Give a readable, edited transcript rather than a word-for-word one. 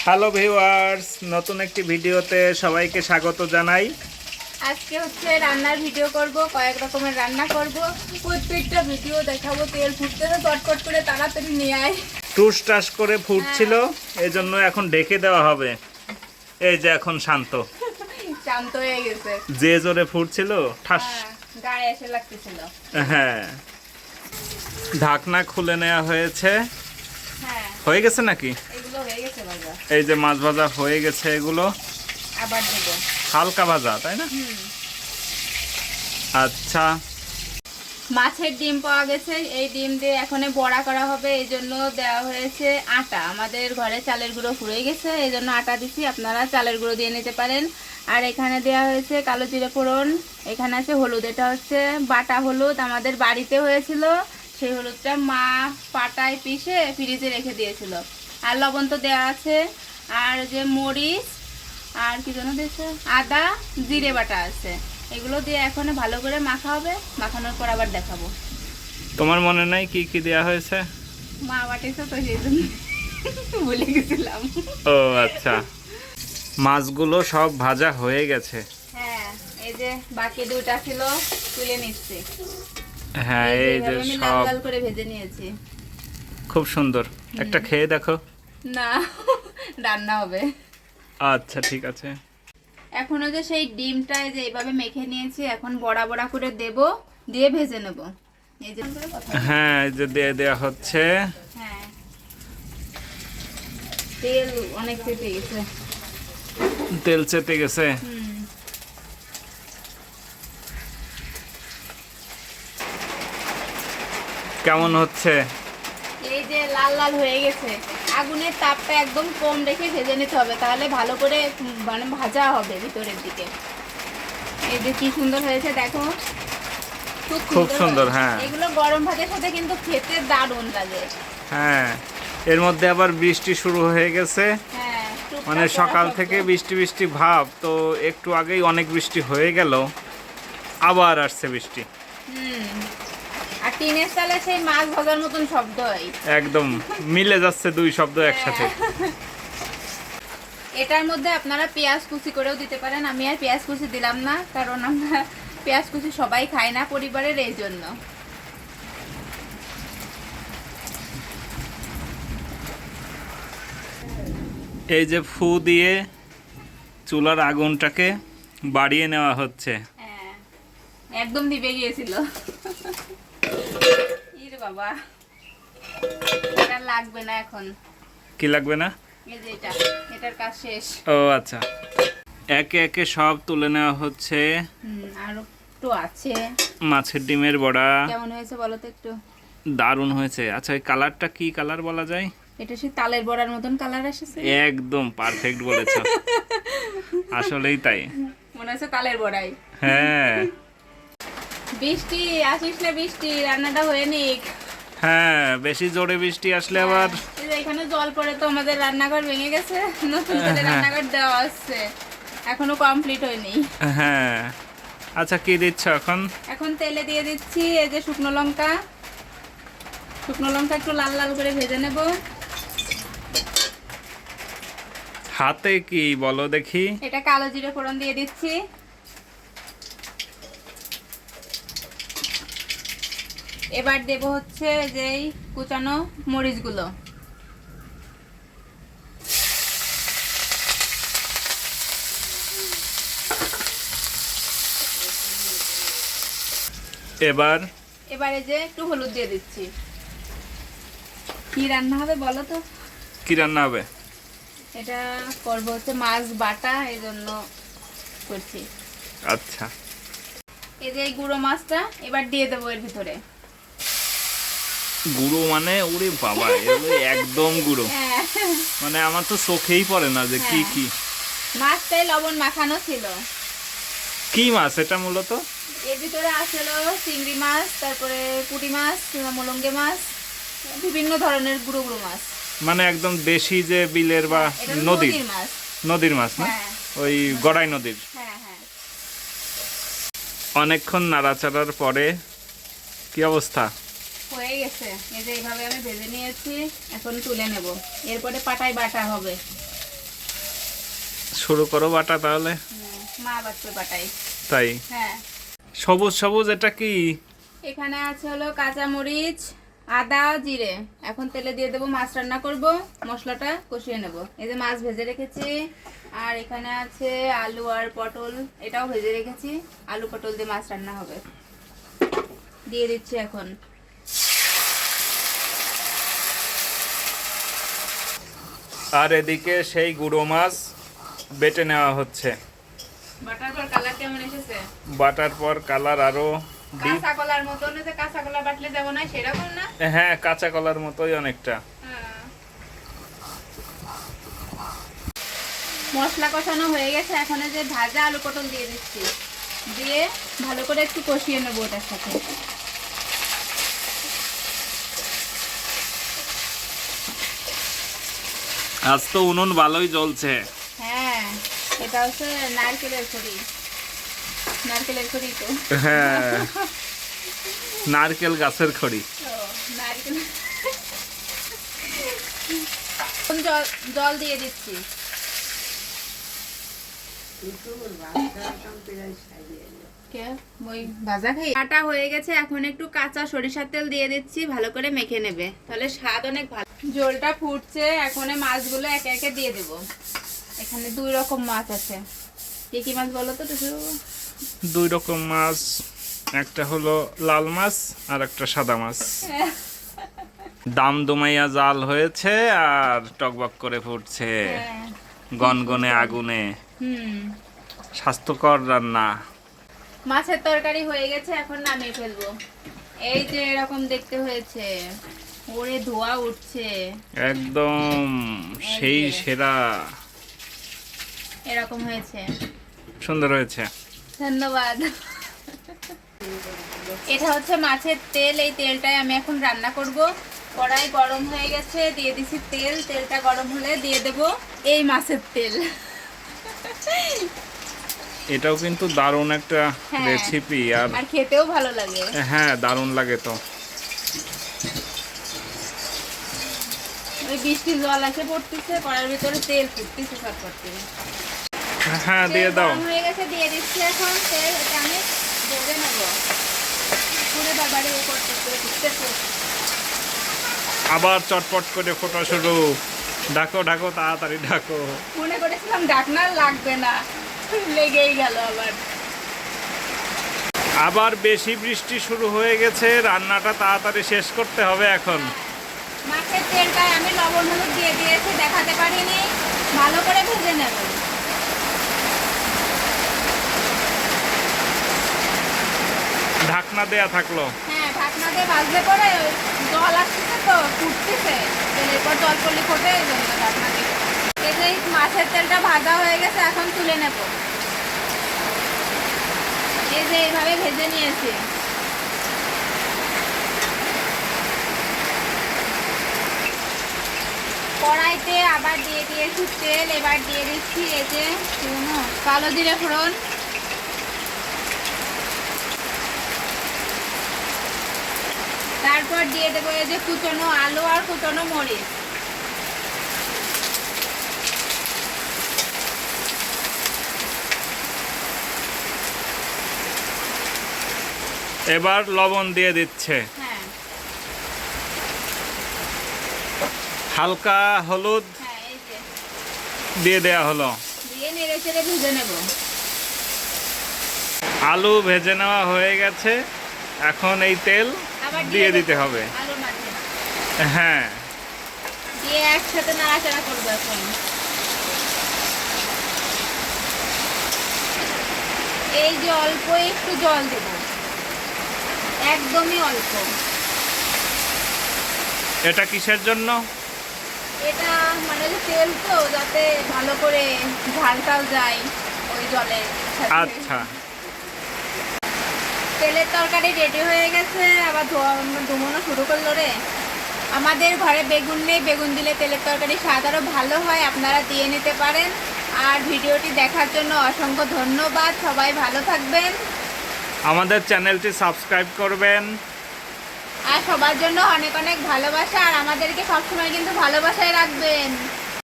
Hello viewers, নতুন একটি ভিডিওতে সবাইকে স্বাগত জানাই। আজকে হচ্ছে রান্নার ভিডিও করব, কয়েক রকমের রান্না করব, প্রত্যেকটা ভিডিও দেখাবো। তেল ফুটতেছে, চটপট করে তাড়াতাড়ি নিয়ে আয়। টুস টাস করে ফুটছিল, এই জন্য এখন ঢেকে দেওয়া হবে। এই যে এখন শান্ত শান্ত হয়ে গেছে। যে জোরে ফুটছিল ঠাস, গায়ে এসে লাগতেছিল। হ্যাঁ, ঢাকনা খুলে নেওয়া হয়েছে। হ্যাঁ, হয়ে গেছে নাকি? এগুলো হয়ে গেছে ভাজা। এই যে মাছ ভাজা হয়ে গেছে, এগুলো আবার দেব। হালকা ভাজা, তাই না? আচ্ছা, মাছের ডিম পাওয়া গেছে, এই ডিম দিয়ে এখন বড়া করা হবে। এই জন্য দেওয়া হয়েছে আটা। আমাদের ঘরে চালের গুঁড়ো ফুরিয়ে গেছে, এই জন্য আটা দিচ্ছি, আপনারা চালের গুঁড়ো দিয়ে নিতে পারেন। আর এখানে দেওয়া হয়েছে কালো জিরে ফোড়ন, এখানে আছে হলুদ। এটা হচ্ছে বাটা হলুদ, আমাদের বাড়িতে হয়েছিল। সেই হলুদটা মা পাটায় পিষে ফ্রিজে রেখে দিয়েছিল। আর লবণ তো দেওয়া আছে, আর যে মরিচ আর কি যেন দিয়েছে, আদা জিরে বাটা আছে। এগুলো দিয়ে এখন ভালো করে মাখা হবে, মাখানোর পর আবার দেখাবো। তোমার মনে নাই কি কি দেওয়া হয়েছে? মা বাটিছে তো, সেই জন্য ভুলে গেছিলাম। ও আচ্ছা, মাছগুলো সব ভাজা হয়ে গেছে। হ্যাঁ, এই যে বাকি দুটা ছিল, তুলে নিচ্ছি। হ্যাঁ, এই যে আমি লাল সব লাল করে ভেজে নিয়েছি। খুব সুন্দর। একটা খেয়ে দেখো। না, রান্না হবে। আচ্ছা ঠিক আছে। এখনো যে সেই ডিমটা যে এইভাবে মেখে নিয়েছি, এখন বড়া বড়া করে দেব, দিয়ে ভেজে নেব। এই যে হ্যাঁ, এই যে দিয়ে দেওয়া হচ্ছে। হ্যাঁ, তেল অনেক চেপে গেছে। তেল চেপে গেছে। কেমন হচ্ছে? এই যে লাল লাল হয়ে গেছে। আগুনের তাপটা একদম কম রেখে ভেজে নিতে হবে, তাহলে ভালো করে মানে ভাজা হবে ভিতরের দিকে। এই যে কি সুন্দর হয়েছে দেখো, খুব সুন্দর। হয়েছে। হ্যাঁ, এগুলো গরম ভাতের সাথে কিন্তু খেতে দারুণ লাগে। হ্যাঁ, এর মধ্যে আবার বৃষ্টি শুরু হয়ে গেছে। হ্যাঁ, টুকটাক মানে করা সকাল শব্দ। থেকে বৃষ্টি বৃষ্টি ভাব, তো একটু আগেই অনেক বৃষ্টি হয়ে গেল, আবার আসছে বৃষ্টি। আর টিনের চালে সেই মাছ ভাজার মতন শব্দ হয়। একদম মিলে যাচ্ছে দুই শব্দ একসাথে। এটার মধ্যে আপনারা পেঁয়াজ কুচি করেও দিতে পারেন। আমি আর পেঁয়াজ কুচি দিলাম না, কারণ আমরা পেঁয়াজ কুচি সবাই খাই না পরিবারের, এই জন্য। এই যে ফু দিয়ে চুলার আগুনটাকে বাড়িয়ে নেওয়া হচ্ছে। হ্যাঁ, একদম নিভে গিয়েছিল। ইরে বাবা, এটা লাগবে না এখন। কি লাগবে না? এই যে এটার কাজ শেষ। ও আচ্ছা, একে একে সব তুলে নেওয়া হচ্ছে। আরো একটু আছে। মাছের ডিমের বড়া কেমন হয়েছে বলো তো একটু? দারুণ হয়েছে। আচ্ছা, এই কালারটা কি কালার বলা যায়? এটা সেই তালের বড়ার মতন কালার এসেছে। একদম পারফেক্ট বলেছো, আসলেই তাই। মনে হচ্ছে তালের বড়াই। হ্যাঁ, বৃষ্টি আসিস না, বৃষ্টি, রান্নাটা হয়ে নিক। হ্যাঁ, বেশি জোরে বৃষ্টি আসলে আবার এই যে এখানে জল পড়ে তো আমাদের রান্নাঘর ভেঙে গেছে, নতুন করে রান্নাঘর দেওয়া আছে, এখনো কমপ্লিট হয়নি। হ্যাঁ। আচ্ছা, কি দিচ্ছ এখন? এখন তেলে দিয়ে দিচ্ছি এই যে শুকনো লঙ্কা। শুকনো লঙ্কা একটু লাল লাল করে ভেজে নেব। হাতে কি বলো দেখি? এটা কালো জিরে ফোড়ন দিয়ে দিচ্ছি। এবার দেব হচ্ছে যে কুচানো মরিচগুলো। এবারে যে একটু হলুদ দিয়ে দিচ্ছি। কি রান্না হবে বলো তো? কি রান্না হবে? এটা করবো হচ্ছে মাছ বাটা, এই জন্য করছি। আচ্ছা, এই যে এই গুঁড়ো মাছটা এবার দিয়ে দেবো এর ভিতরে। গুঁড়ো মানে ওরে বাবা, এগুলো একদম গুঁড়ো। হ্যাঁ, মানে আমার তো চোখেই পড়ে না যে কি কি মাছটাই লবণ মাখানো ছিল। কি মাছ এটা মূলত? এর ভিতরে আসলো চিংড়ি মাছ, তারপরে পুঁটি মাছ, মলঙ্গে মাছ, বিভিন্ন ধরনের গুঁড়ো গুঁড়ো মাছ। মানে একদম দেশি যে বিলের বা এটা নদীর নদীর মাছ। নদীর মাছ না? হ্যাঁ। ওই গড়াই নদীর। হ্যাঁ হ্যাঁ। অনেকক্ষণ নাড়াচাড়ার পরে কি অবস্থা? হয়ে গেছে। এই যে এইভাবে আমি ভেজে নিয়েছি, এখন তুলে নেব। এরপরে পাটায় বাটা হবে। শুরু করো বাটা তাহলে। মা বাটবে বাটাই। তাই? হ্যাঁ। সবুজ সবুজ এটা কি? এখানে আছে হলো কাঁচামরিচ, আদা, জিরে। এখন তেলে দিয়ে দেবো, মাছ রান্না করব, মশলাটা কষিয়ে নেব। এই যে মাছ ভেজে রেখেছি, আর এখানে আছে আলু আর পটল, এটাও ভেজে রেখেছি। আলু পটল দিয়ে মাছ রান্না হবে। দিয়ে দিচ্ছি এখন। আর এদিকে সেই গুঁড়ো মাছ বেটে নেওয়া হচ্ছে। বাটার পর কালার কেমন এসেছে? বাটার পর কালার আরো ডিপ। কাঁচা কলার মতন, যে কাঁচা কলা বাটলে যেমন হয় সেরকম না? হ্যাঁ, কাঁচা কলার মতোই অনেকটা। হ্যাঁ। মশলা কষানো হয়ে গেছে, এখন এই যে ভাজা আলু পটল দিয়ে দিচ্ছি। দিয়ে ভালো করে একটু কষিয়ে নেবো ওটার সাথে। আজ তো উনুন ভালোই জ্বলছে। হ্যাঁ, এটা হচ্ছে নারকেলের খড়ি। নারকেলের খড়ি তো। হ্যাঁ, নারকেল গাছের খড়ি। নারকেল। জল জল দিয়ে দিচ্ছি। ওই ভাজা খাই আটা হয়ে গেছে, এখন একটু কাঁচা সরিষার তেল দিয়ে দিচ্ছি, ভালো করে মেখে নেবে, তাহলে স্বাদ অনেক ভালো। ঝোলটা ফুটছে, এখন এই মাছগুলো একে একে দিয়ে দেব। এখানে 2 রকম মাছ আছে। কি কি মাছ বলো তো? 2 রকম মাছ, একটা হলো লাল মাছ আর একটা সাদা মাছ। দাম দমাইয়া জাল হয়েছে আর টকবক করে ফুটছে গনগনে আগুনে। স্বাস্থ্যকর রান্না। মাছের তরকারি হয়ে গেছে, এখন নামিয়ে ফেলবো। এই যে এরকম দেখতে হয়েছে, ওরে ধোয়া উঠছে একদম সেই সেরা। এরকম হয়েছে, সুন্দর হয়েছে, ধন্যবাদ। এটা হচ্ছে মাছের তেল, এই তেলটাই আমি এখন রান্না করব। কড়াই গরম হয়ে গেছে, দিয়ে দিছি তেল। তেলটা গরম হলে দিয়ে দেব এই মাছের তেল। এটাও কিন্তু দারুণ একটা হ্যাঁ, রেসিপি, আর খেতেও ভালো লাগে। হ্যাঁ, দারুণ লাগে তো। ওই বৃষ্টির জল এসে পড়তেছে, কড়াইয়ের ভিতরে তেল ফুটতেছে চটপট। হ্যাঁ, দিয়ে দাও। গরম হয়ে গেছে, দিয়ে দিচ্ছি এখন তেল। এটা আমি ভেজে নেব। পুরো বাবারে করতে করে ফুটতেছে। আবার চটপট করে ফোটা শুরু। ঢাকো ঢাকো, তাড়াতাড়ি ঢাকো। মনে করেছিলাম ঢাকনা লাগবে না, লেগেই গেল আবার। আবার বেশি বৃষ্টি শুরু হয়ে গেছে, রান্নাটা তাড়াতাড়ি শেষ করতে হবে এখন। মাছের তেলটায় আমি লবণ হলুদ দিয়ে দিয়েছি, দেখাতে পারিনি। ভালো করে ভেজে নেব। ঢাকনা দেয়া থাকলো। হ্যাঁ, ঢাকনা দিয়ে ভাজলে পরে জল আসতেছে তো, ফুটতেছে। তেলের পর জল পড়লে ফোটে, এই জন্য ঢাকনা দিয়ে। এই যে মাছের তেলটা ভাজা হয়ে গেছে, এখন তুলে নেব। এই যে এইভাবে ভেজে নিয়েছি। কড়াইতে আবার দিয়ে দিয়েছি তেল। এবার দিয়ে দিচ্ছি এই যে কালো জিরে ফোড়ন, তারপর দিয়ে দেবো এই যে কুচনো আলু আর কুচনো মরিচ। এবার লবণ দিয়ে দিচ্ছে, হ্যাঁ হালকা হলুদ হ্যাঁ, এই যে দিয়ে দেয়া হলো। দিয়ে নেড়ে চেড়ে ভেজে নেব। আলু ভেজে নেওয়া হয়ে গেছে, এখন এই তেল আবার দিয়ে দেবো দিতে হবে। আলুর মাঝে হ্যাঁ, দিয়ে একসাথে নাড়াচাড়া করবো এখন। এই যে অল্প একটু জল দেব, একদমই অল্প। এটা কিসের জন্য? এটা মানে যে তেল তো, যাতে ভালো করে ঝালটাও যায় ওই জলে। আচ্ছা, তেলের তরকারি রেডি হয়ে গেছে। আবার ধুমোনো শুরু করলো রে। আমাদের ঘরে বেগুন নেই, বেগুন দিলে তেলের তরকারি স্বাদ আরও ভালো হয়, আপনারা দিয়ে নিতে পারেন। আর ভিডিওটি দেখার জন্য অসংখ্য ধন্যবাদ। সবাই ভালো থাকবেন, আমাদের চ্যানেলটি সাবস্ক্রাইব করবেন। আর সবার জন্য অনেক অনেক ভালোবাসা। আর আমাদেরকে সবসময় কিন্তু ভালোবাসায় রাখবেন।